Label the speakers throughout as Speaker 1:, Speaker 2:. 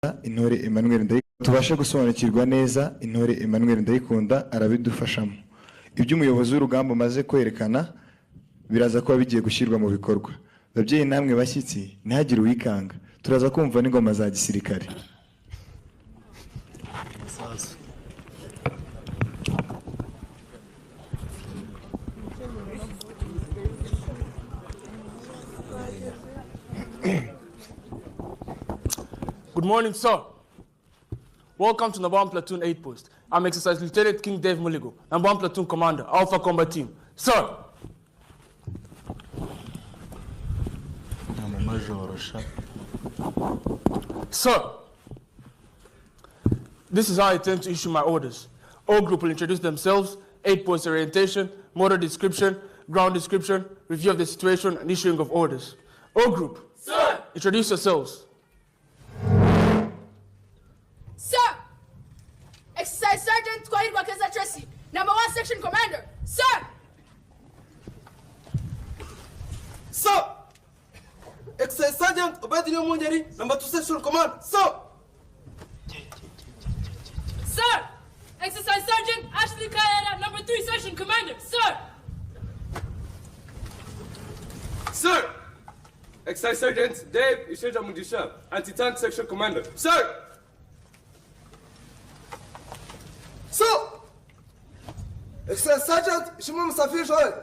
Speaker 1: intore Emmanuel Ndayikunda tubashe gusobanukirwa neza intore Emmanuel Ndayikunda arabidufashamo. Ibyo umuyobozi w'urugamba maze kwerekana biraza kuba bigiye gushyirwa mu bikorwa. Babyeyi namwe bashyitsi ntihagire uwikanga, turaza kumva n'ingoma za gisirikare.
Speaker 2: Good morning, sir. Welcome to number 1 Platoon 8 Post. I'm Exercise Lieutenant King Dave Muligo, number 1 Platoon Commander, Alpha Combat Team. Sir! Sir! This is how I intend to issue my orders. All group will introduce themselves, 8 Post orientation, motor description, ground description, review of the situation, and issuing of orders. All group. Sir! Introduce yourselves.
Speaker 3: Sir! Exercise Sergeant Kwahirwa Keza Tracy, number 1 Section Commander. Sir!
Speaker 4: Sir! Exercise Sergeant Obadiah Munjeri, number 2 Section Commander. Sir!
Speaker 3: Sir! Exercise Sergeant Ashley Kayara, number 3 Section Commander. Sir!
Speaker 4: Sir! Exercise Sergeant Dave Isheja Mundisha, Anti-Tank Section Commander. Sir! Sir! Exercise Sergeant Shimon Safir Joel,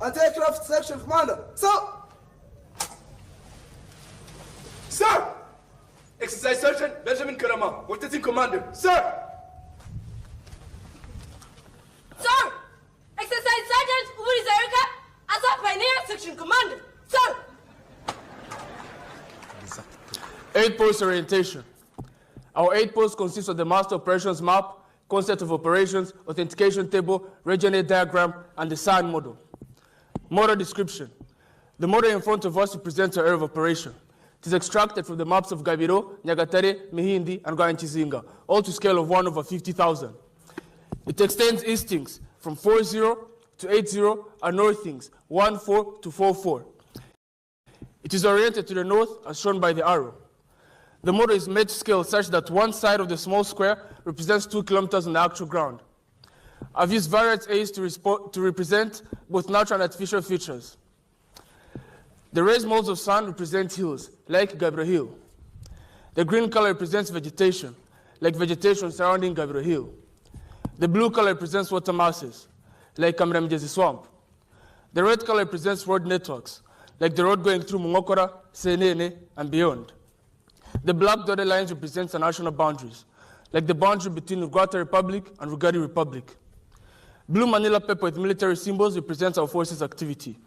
Speaker 4: Anti-Aircraft Section Commander. Sir! Sir! Exercise Sergeant Benjamin Karama, Rotating Commander. Sir!
Speaker 3: Sir! Exercise Sergeant Uri Zarika, as a Pioneer Section Commander. Sir!
Speaker 2: 8 Post orientation. Our 8 Post consists of the Master Operations Map, Concept of Operations, Authentication Table, Region A Diagram, and the SAN model. Model description. The model in front of us represents our area of operation. It is extracted from the maps of Gabiro, Nyagatare, Mihindi, and Gwayanchizinga, all to scale of 1/50,000. It extends eastings from 40 to 80 and northings 14 to 44. It is oriented to the north as shown by the arrow. The model is made to scale such that one side of the small square represents 2 kilometers on the actual ground. I've used various aids to represent both natural and artificial features. The raised modes of sun represent hills, like Gabriel Hill. The green color represents vegetation, like vegetation surrounding Gabriel Hill. The blue color represents water masses, like Kamramjezi Swamp. The red color represents road networks, like the road going through Mungokora, Senene, and beyond. The black dotted lines represent the national boundaries, like the boundary between Uganda Republic and Rugari Republic. Blue Manila paper with military symbols represents our forces' activity,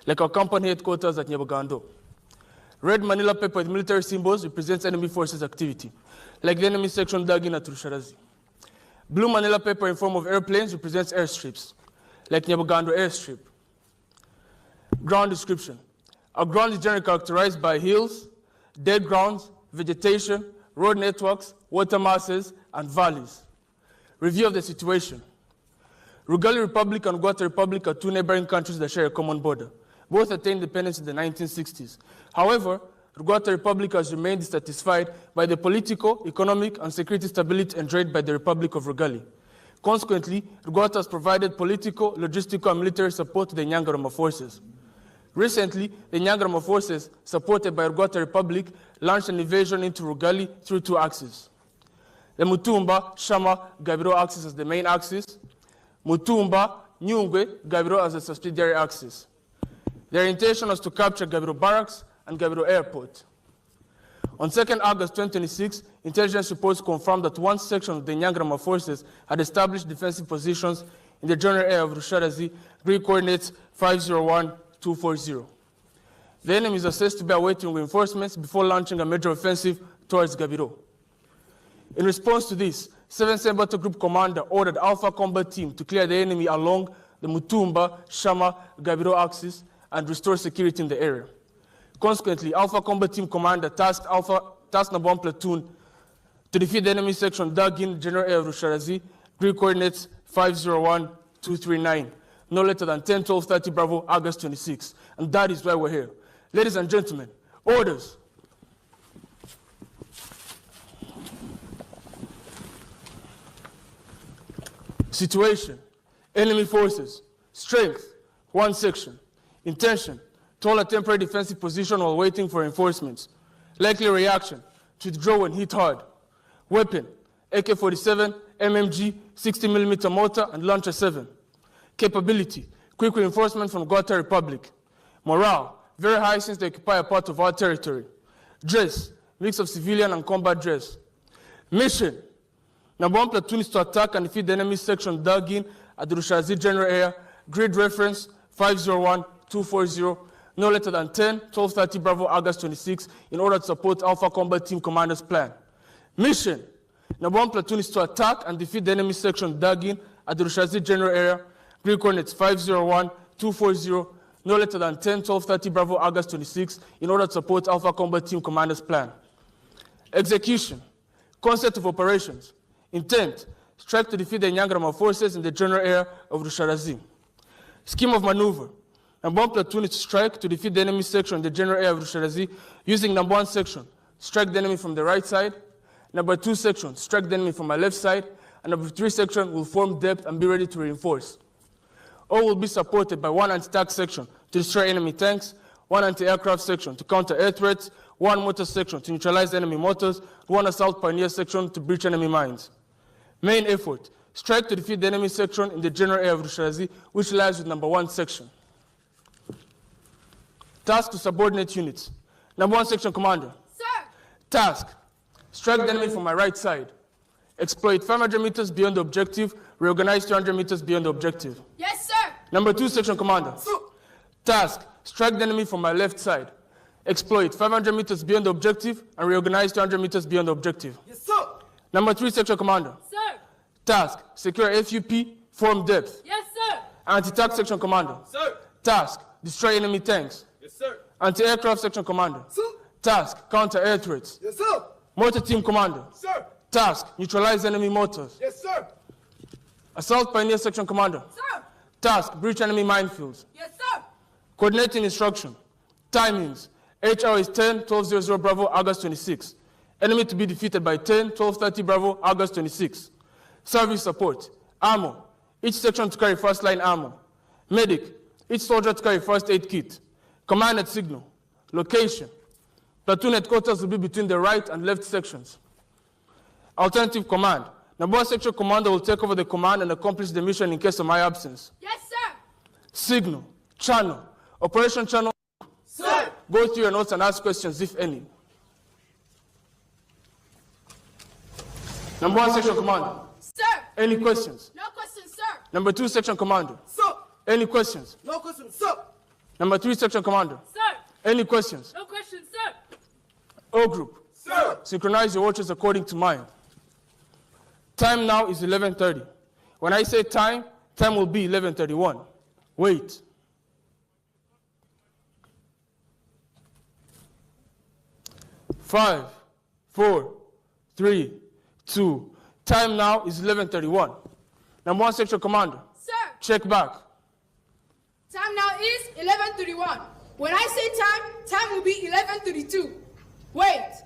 Speaker 2: like our company headquarters at Nyabagando. Red Manila paper with military symbols represents enemy forces' activity, like the enemy section dug in at Rusharazi. Blue Manila paper in form of airplanes represents airstrips, like Nyabagando airstrip. Ground description. Our ground is generally characterized by hills, dead grounds, vegetation, road networks, water masses, and valleys. Review of the situation. Rugali Republic and Guata Republic are 2 neighboring countries that share a common border. Both attained independence in the 1960s. However, Guata Republic has remained dissatisfied by the political, economic, and security stability enjoyed by the Republic of Rugali. Consequently, Guata has provided political, logistical, and military support to the Nyangarama forces. Recently, the Nyangarama forces, supported by Rwanda Republic, launched an invasion into Rugali through 2 axes. The Mutumba, Shama, Gabiro axis as the main axis, Mutumba, Nyungwe, Gabiro as a subsidiary axis. Their intention was to capture Gabiro Barracks and Gabiro Airport. On 2nd August 2026, intelligence reports confirmed that one section of the Nyangarama forces had established defensive positions in the general area of Rusharazi, Greek coordinates 501-240. The enemy is assessed to be awaiting reinforcements before launching a major offensive towards Gabiro. In response to this, 7th Battle Group Commander ordered Alpha Combat Team to clear the enemy along the Mutumba, Shama, Gabiro axis and restore security in the area. Consequently, Alpha Combat Team Commander tasked number 1 Platoon to defeat the enemy section dug in general area of Rusharazi, Greek coordinates 501-239, no later than 10-12-30 Bravo, August 26. And that is why we're here. Ladies and gentlemen, orders. Situation, enemy forces. Strength, 1 section. Intention, to hold a temporary defensive position while waiting for reinforcements. Likely reaction, to withdraw when hit hard. Weapon, AK-47, MMG, 60mm mortar, and Launcher 7. Capability, quick reinforcement from Guatemala Republic. Morale, very high since they occupy a part of our territory. Dress, mix of civilian and combat dress. Mission, number 1 platoon is to attack and defeat the enemy section dug in at the Rushazi general area. Grid reference 501-240, no later than 10-12:30 Bravo August 26, in order to support Alpha Combat Team Commander's plan. Mission, number 1 platoon is to attack and defeat the enemy section dug in at the Rushazi general area. Grid coordinates 501-240, no later than 10-12:30 Bravo August 26, in order to support Alpha Combat Team Commander's plan. Execution, concept of operations. Intent, strike to defeat the Nyangrama forces in the general area of Rusharazi. Scheme of maneuver. Number 1 platoon is to strike to defeat the enemy section in the general area of Rusharazi using number 1 section, strike the enemy from the right side. Number 2 section, strike the enemy from my left side. And number 3 section will form depth and be ready to reinforce. All will be supported by 1 anti-tank section to destroy enemy tanks, 1 anti-aircraft section to counter air threats, 1 mortar section to neutralize enemy mortars, 1 assault pioneer section to breach enemy mines. Main effort, strike to defeat the enemy section in the general area of Rusharazi, which lies with number 1 section. Task to subordinate units. Number 1 section commander.
Speaker 3: Sir!
Speaker 2: Task, strike the enemy from my right side. Exploit 500 meters beyond the objective, reorganize 200 meters beyond the objective.
Speaker 3: Yes, sir!
Speaker 2: Number 2 section commander.
Speaker 3: Sir!
Speaker 2: Task, strike the enemy from my left side. Exploit 500 meters beyond the objective and reorganize 200 meters beyond the objective.
Speaker 3: Yes, sir!
Speaker 2: Number 3 section commander.
Speaker 3: Sir!
Speaker 2: Task, secure FUP, form depth.
Speaker 3: Yes, sir!
Speaker 2: Anti-tank section commander.
Speaker 4: Sir.
Speaker 2: Task, destroy enemy tanks.
Speaker 4: Yes, sir.
Speaker 2: Anti-aircraft section commander.
Speaker 3: Sir!
Speaker 2: Task, counter air threats.
Speaker 3: Yes, sir!
Speaker 2: Mortar team commander.
Speaker 3: Sir!
Speaker 2: Task, neutralize enemy mortars.
Speaker 3: Yes, sir!
Speaker 2: Assault pioneer section commander.
Speaker 3: Sir!
Speaker 2: Task, breach enemy minefields.
Speaker 3: Yes, sir!
Speaker 2: Coordinating instruction. Timings. HR is 10-12:00 Bravo, August 26. Enemy to be defeated by 10-12:30 Bravo, August 26. Service support. Ammo. Each section to carry first line ammo. Medic. Each soldier to carry first aid kit. Command at signal. Location. Platoon headquarters will be between the right and left sections. Alternative command. Number 1 section commander will take over the command and accomplish the mission in case of my absence.
Speaker 3: Yes, sir!
Speaker 2: Signal. Channel. Operation channel.
Speaker 3: Sir!
Speaker 2: Go through your notes and ask questions, if any. Number 1 section commander.
Speaker 3: Sir!
Speaker 2: Any questions?
Speaker 3: No questions, sir!
Speaker 2: Number 2 section commander.
Speaker 3: Sir!
Speaker 2: Any questions?
Speaker 3: No questions, sir!
Speaker 2: Number 3 section commander.
Speaker 3: Sir!
Speaker 2: Any questions?
Speaker 3: No questions, sir!
Speaker 2: O group.
Speaker 3: Sir!
Speaker 2: Synchronize your watches according to mine. Time now is 11:30. When I say time, time will be 11:31. Wait. Five, 4, 3, 2. Time now is 11:31. Number 1 section commander.
Speaker 3: Sir!
Speaker 2: Check back.
Speaker 3: Time now is 11:31. When I say time, time will be 11:32. Wait.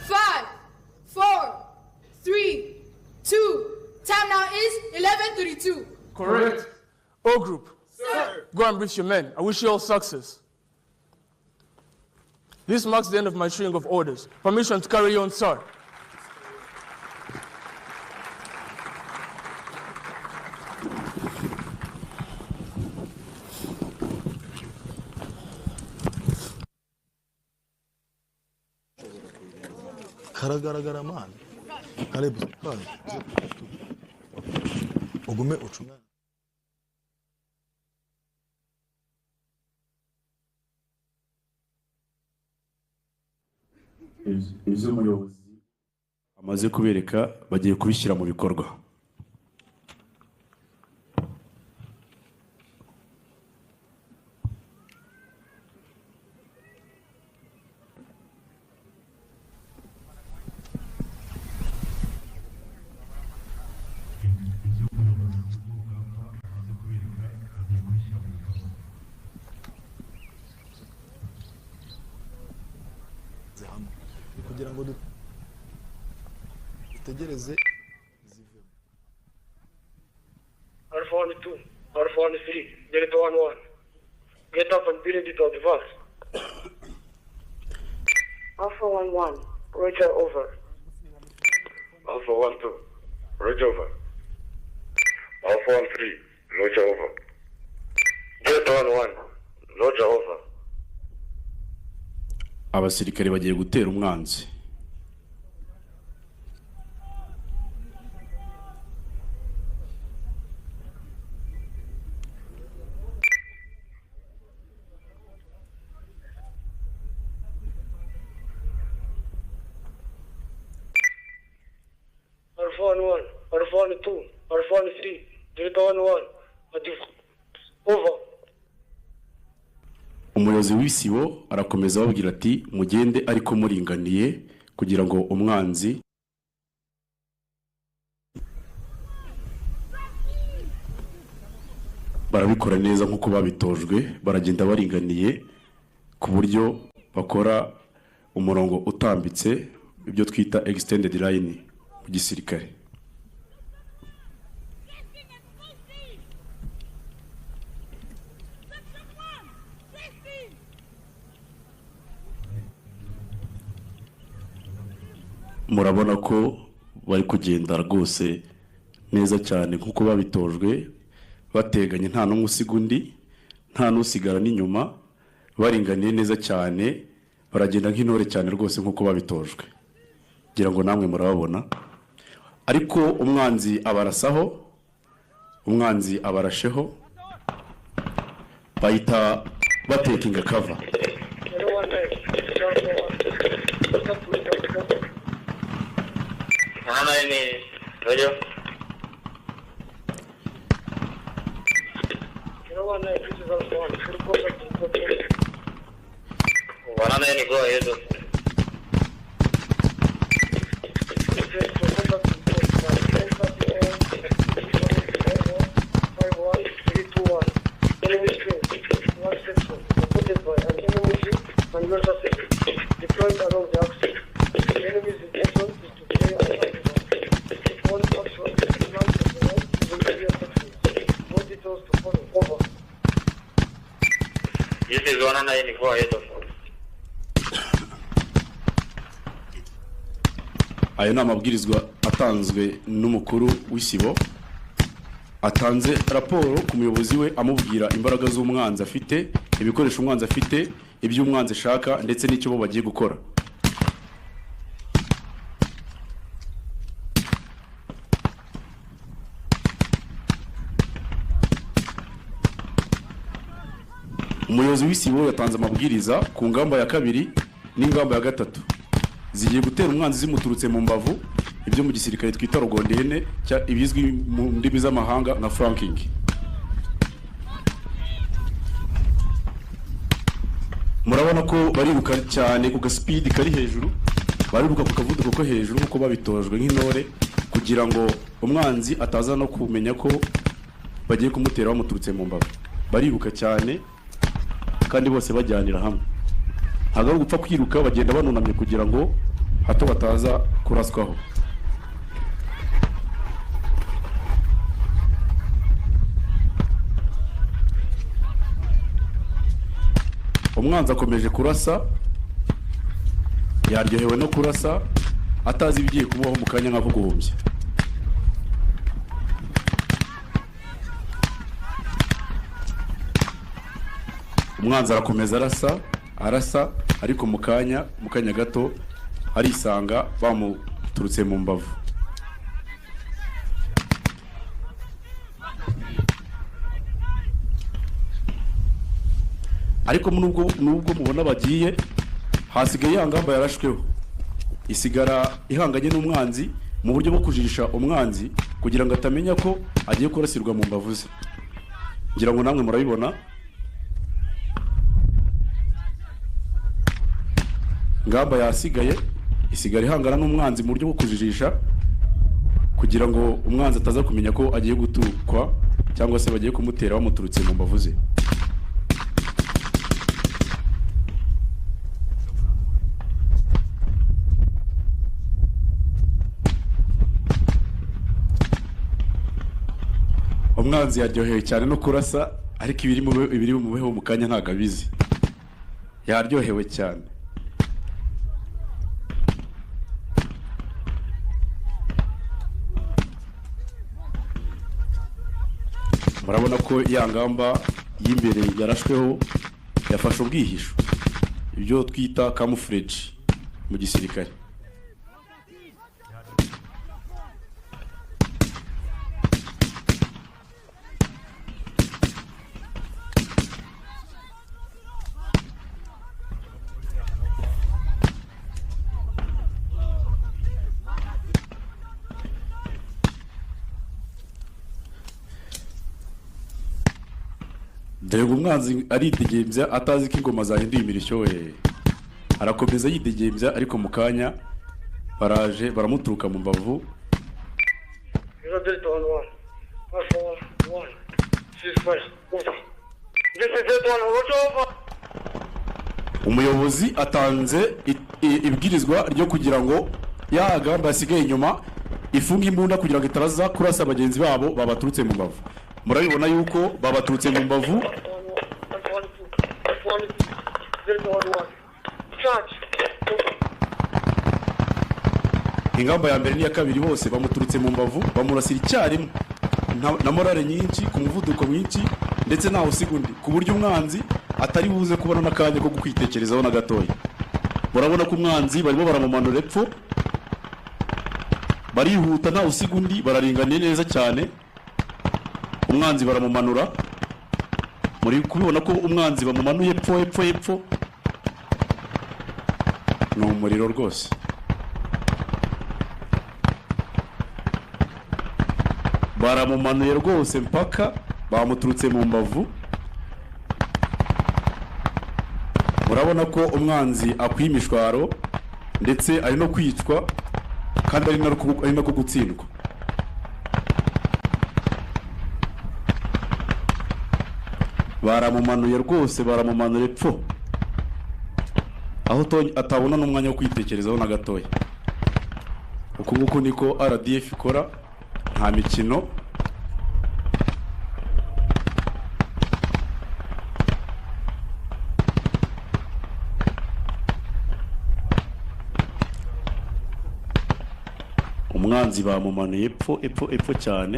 Speaker 3: 5, 4, 3, 2. Time now is 11:32.
Speaker 2: Correct. O group.
Speaker 3: Sir!
Speaker 2: Go and brief your men. I wish you all success. This marks the end of my string of orders. Permission to carry on, sir.
Speaker 5: karagaragara mani karibu ugume ucunga
Speaker 6: ibyo umuyobozi amaze kubereka bagiye kubishyira mu bikorwa.
Speaker 5: kugira ngo tegereze
Speaker 7: Alpha 1-2, Alpha 1-3, Delta 1-1. Get up and be ready to advance.
Speaker 8: Alpha 1-1, Roger over.
Speaker 7: Alpha 1-2, Roger over. Alpha 1-3, Roger over. Delta 1-1, Roger over.
Speaker 6: abasirikare bagiye gutera umwanzi.
Speaker 7: Alpha 1-1, Alpha 1-2, Alpha 1-3, Delta 1-1. Over.
Speaker 6: Umuyobozi w'isibo arakomeza ababwira ati mugende ariko muringaniye kugira ngo umwanzi barabikora neza nkuko babitojwe, baragenda baringaniye ku buryo bakora umurongo utambitse, ibyo twita extended line mu gisirikare. Murabona ko bari kugenda rwose neza cyane nkuko babitojwe, bateganye nta n'umwe usiga undi, nta n'usigara n'inyuma, baringaniye neza cyane, baragenda nk'intore cyane rwose nkuko babitojwe. Ngira ngo namwe murababona. Ariko umwanzi abarasaho, umwanzi abarasheho, bahita batekinga cover.
Speaker 7: Roger. Go ahead. Deployed along the axis. The enemy's intention is to play on the if one action is not performed, will be effective. More details to follow. Over. This is 190. Go ahead.
Speaker 6: Ayo ni amabwirizwa atanzwe n'umukuru w'isibo, atanze raporo ku muyobozi we amubwira imbaraga z'umwanzi afite, ibikoresho umwanzi afite, ibyo umwanzi ashaka ndetse n'icyo bo bagiye gukora. Umuyobozi w'isibo yatanze amabwiriza ku ngamba ya kabiri n'ingamba ya gatatu zigiye gutera umwanzi zimuturutse mu mbavu, ibyo mu gisirikare twita rugondehene, ibizwi mu ndimi z'amahanga nka flanking. Murabona ko bariruka cyane ku gaspeed kari hejuru, bariruka ku kavuduko ko hejuru nkuko babitojwe nk'intore, kugira ngo umwanzi ataza no kumenya ko bagiye kumutera bamuturutse mu mbavu. Bariruka cyane kandi bose bajyanira hamwe, ntabwo ari gupfa kwiruka, bagenda banunamye kugira ngo hato bataza kuraswaho. Umwanzi akomeje kurasa, yaryohewe no kurasa, atazi ibigiye kumubaho mu kanya nk'ako guhumbya. Umwanzi arakomeza arasa, ariko mu kanya gato arisanga bamuturutse mu mbavu. Ariko nubwo mubona bagiye, hasigaye ya ngamba yarashweho, isigara ihanganye n'umwanzi mu buryo bwo kujisha umwanzi kugira ngo atamenya ko agiye kurasirwa mu mbavu ze. Ngira ngo namwe murabibona, ngamba yasigaye isigara ihangana n'umwanzi mu buryo bwo kujijisha kugira ngo umwanzi ataza kumenya ko agiye gutukwa cyangwa se bagiye kumutera bamuturutse mu mbavu ze. umwanzi yaryohewe cyane no kurasa ariko ibiri mu beho mu kanya ntago abizi yaryohewe cyane murabona ko ya ngamba y'imbere yarashweho yafashe ubwihisho ibyo twita camouflage mu gisirikare dore umwanzi aridegemvya atazi ko ingoma zahinduye imirishyo we arakomeza yidegemvya ariko mu kanya baraje baramuturuka mu mbavu umuyobozi atanze ibwirizwa ryo kugira ngo ya gamba yasigaye inyuma ifunga imbunda kugira ngo itaraza kurasa bagenzi babo babaturutse mu mbavu murabibona yuko babaturutse mu mbavu ingamba ya mbere n'iya kabiri bose bamuturutse mu mbavu bamurasira icyarimwe na morale nyinshi ku muvuduko mwinshi ndetse ntawe usiga undi ku buryo umwanzi atari buze kubona n'akanya ko kwitekerezaho na gatoya murabona ko umwanzi barimo baramumanura epfo barihuta ntawe usiga undi bararinganiye neza cyane umwanzi baramumanura muri kubibona ko umwanzi bamumanuye epfo ni umuriro rwose baramumanuye rwose mpaka bamuturutse mu mbavu murabona ko umwanzi akwiye imishwaro ndetse ari no kwicwa kandi ari no gutsindwa baramumanuye rwose baramumanura epfo aho atabona n'umwanya wo kwitekerezaho na gatoya uku nguku niko RDF ikora nta mikino umwanzi bamumanuye epfo cyane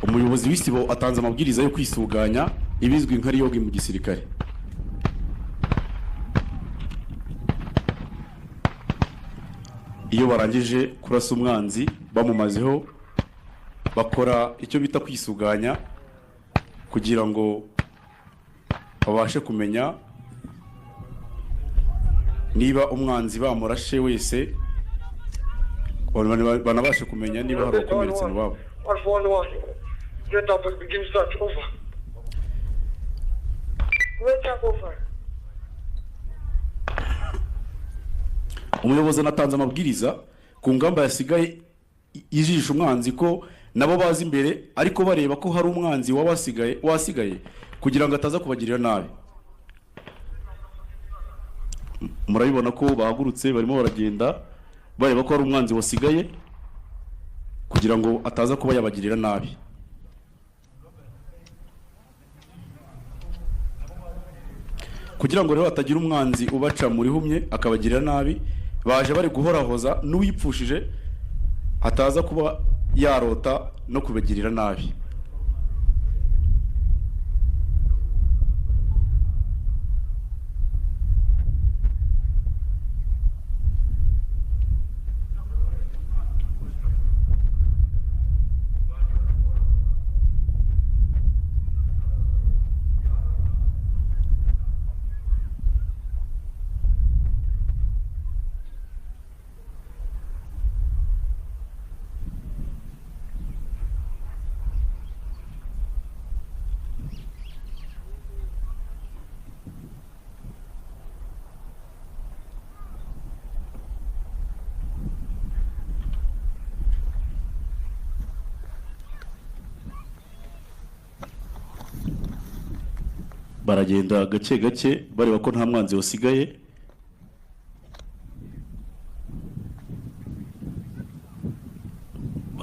Speaker 6: umuyobozi w'isibo atanze amabwiriza yo kwisuganya ibizwi nka yoga mu gisirikare iyo barangije kurasa umwanzi bamumazeho bakora icyo bita kwisuganya kugira ngo babashe kumenya niba umwanzi bamurashe wese banabashe kumenya niba hari ukomeretse mu babo umuyobozi anatanze amabwiriza ku ngamba yasigaye ijisha umwanzi ko nabo bazi imbere ariko bareba ko hari umwanzi wasigaye kugira ngo ataza kubagirira nabi murabibona ko bahagurutse barimo baragenda bareba ko hari umwanzi wasigaye kugira ngo ataza kuba yabagirira nabi kugira ngo rero hatagira umwanzi ubaca muri humye akabagirira nabi baje bari guhorahoza n'uwipfushije ataza kuba yarota no kubagirira nabi baragenda gake gake bareba ko nta mwanzi wasigaye